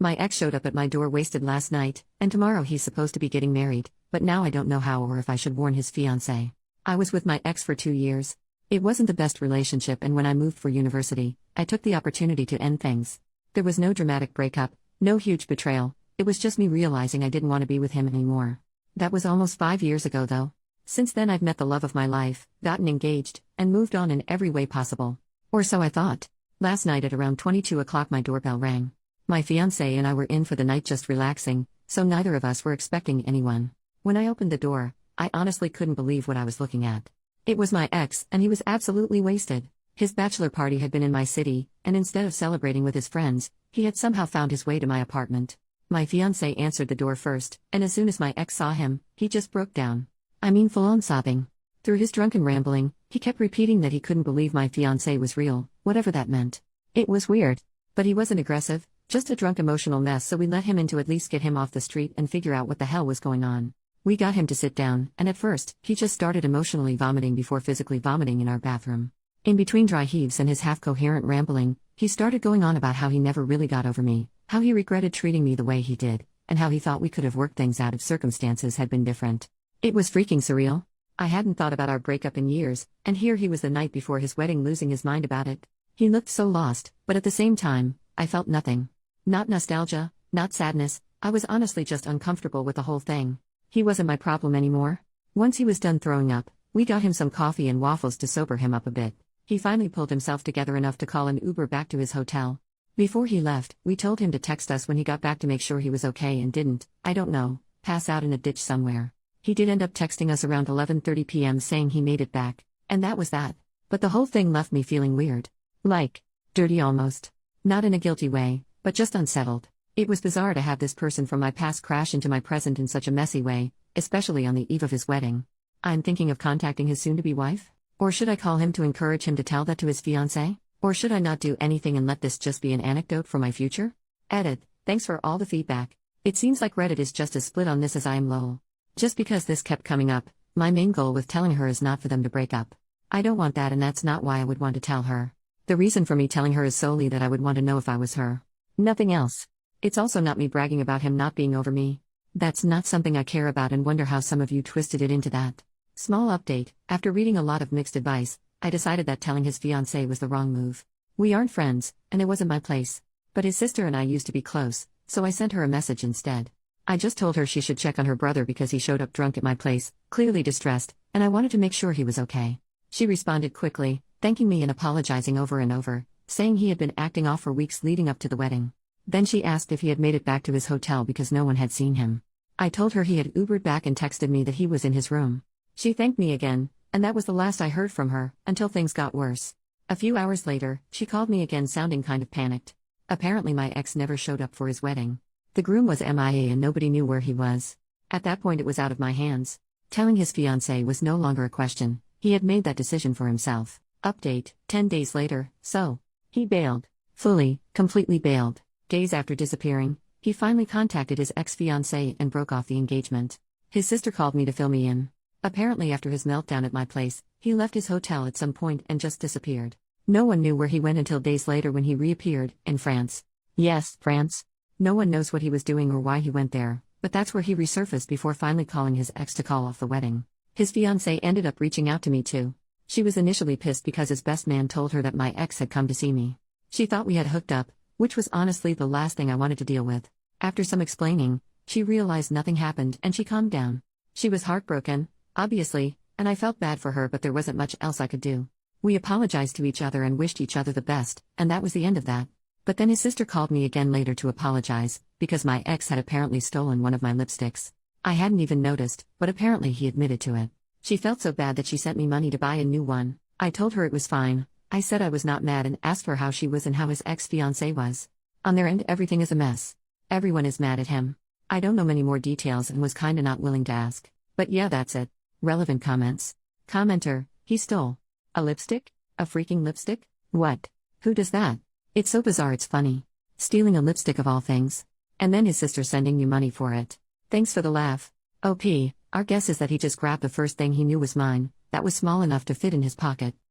My ex showed up at my door wasted last night, and tomorrow he's supposed to be getting married, but now I don't know how or if I should warn his fiancée. I was with my ex for 2 years. It wasn't the best relationship, and when I moved for university, I took the opportunity to end things. There was no dramatic breakup, no huge betrayal, it was just me realizing I didn't want to be with him anymore. That was almost 5 years ago though. Since then I've met the love of my life, gotten engaged, and moved on in every way possible. Or so I thought. Last night at around 22 o'clock my doorbell rang. My fiancé and I were in for the night just relaxing, so neither of us were expecting anyone. When I opened the door, I honestly couldn't believe what I was looking at. It was my ex, and he was absolutely wasted. His bachelor party had been in my city, and instead of celebrating with his friends, he had somehow found his way to my apartment. My fiancé answered the door first, and as soon as my ex saw him, he just broke down. I mean full-on sobbing. Through his drunken rambling, he kept repeating that he couldn't believe my fiancé was real, whatever that meant. It was weird. But he wasn't aggressive, just a drunk emotional mess, so we let him in to at least get him off the street and figure out what the hell was going on. We got him to sit down, and at first, he just started emotionally vomiting before physically vomiting in our bathroom. In between dry heaves and his half-coherent rambling, he started going on about how he never really got over me, how he regretted treating me the way he did, and how he thought we could have worked things out if circumstances had been different. It was freaking surreal. I hadn't thought about our breakup in years, and here he was the night before his wedding losing his mind about it. He looked so lost, but at the same time, I felt nothing. Not nostalgia, not sadness, I was honestly just uncomfortable with the whole thing. He wasn't my problem anymore. Once he was done throwing up, we got him some coffee and waffles to sober him up a bit. He finally pulled himself together enough to call an Uber back to his hotel. Before he left, we told him to text us when he got back to make sure he was okay and didn't, I don't know, pass out in a ditch somewhere. He did end up texting us around 11:30 p.m. saying he made it back, and that was that. But the whole thing left me feeling weird. Like, dirty almost. Not in a guilty way, but just unsettled. It was bizarre to have this person from my past crash into my present in such a messy way, especially on the eve of his wedding. I'm thinking of contacting his soon-to-be wife? Or should I call him to encourage him to tell that to his fiancée? Or should I not do anything and let this just be an anecdote for my future? Edit. Thanks for all the feedback. It seems like Reddit is just as split on this as I am lol. Just because this kept coming up, my main goal with telling her is not for them to break up. I don't want that, and that's not why I would want to tell her. The reason for me telling her is solely that I would want to know if I was her. Nothing else. It's also not me bragging about him not being over me. That's not something I care about and wonder how some of you twisted it into that. Small update, after reading a lot of mixed advice, I decided that telling his fiancée was the wrong move. We aren't friends, and it wasn't my place. But his sister and I used to be close, so I sent her a message instead. I just told her she should check on her brother because he showed up drunk at my place, clearly distressed, and I wanted to make sure he was okay. She responded quickly, thanking me and apologizing over and over, saying he had been acting off for weeks leading up to the wedding. Then she asked if he had made it back to his hotel because no one had seen him. I told her he had Ubered back and texted me that he was in his room. She thanked me again, and that was the last I heard from her, until things got worse. A few hours later, she called me again sounding kind of panicked. Apparently my ex never showed up for his wedding. The groom was MIA and nobody knew where he was. At that point it was out of my hands. Telling his fiancée was no longer a question, he had made that decision for himself. Update, 10 days later, so. He bailed. Fully, completely bailed. Days after disappearing, he finally contacted his ex-fiancée and broke off the engagement. His sister called me to fill me in. Apparently after his meltdown at my place, he left his hotel at some point and just disappeared. No one knew where he went until days later when he reappeared, in France. Yes, France. No one knows what he was doing or why he went there, but that's where he resurfaced before finally calling his ex to call off the wedding. His fiancée ended up reaching out to me too. She was initially pissed because his best man told her that my ex had come to see me. She thought we had hooked up, which was honestly the last thing I wanted to deal with. After some explaining, she realized nothing happened and she calmed down. She was heartbroken, obviously, and I felt bad for her, but there wasn't much else I could do. We apologized to each other and wished each other the best, and that was the end of that. But then his sister called me again later to apologize, because my ex had apparently stolen one of my lipsticks. I hadn't even noticed, but apparently he admitted to it. She felt so bad that she sent me money to buy a new one. I told her it was fine. I said I was not mad and asked her how she was and how his ex-fiancée was. On their end everything is a mess. Everyone is mad at him. I don't know many more details and was kinda not willing to ask. But yeah, that's it. Relevant comments. Commenter, he stole. A lipstick? A freaking lipstick? What? Who does that? It's so bizarre it's funny. Stealing a lipstick of all things. And then his sister sending you money for it. Thanks for the laugh. OP, our guess is that he just grabbed the first thing he knew was mine, that was small enough to fit in his pocket.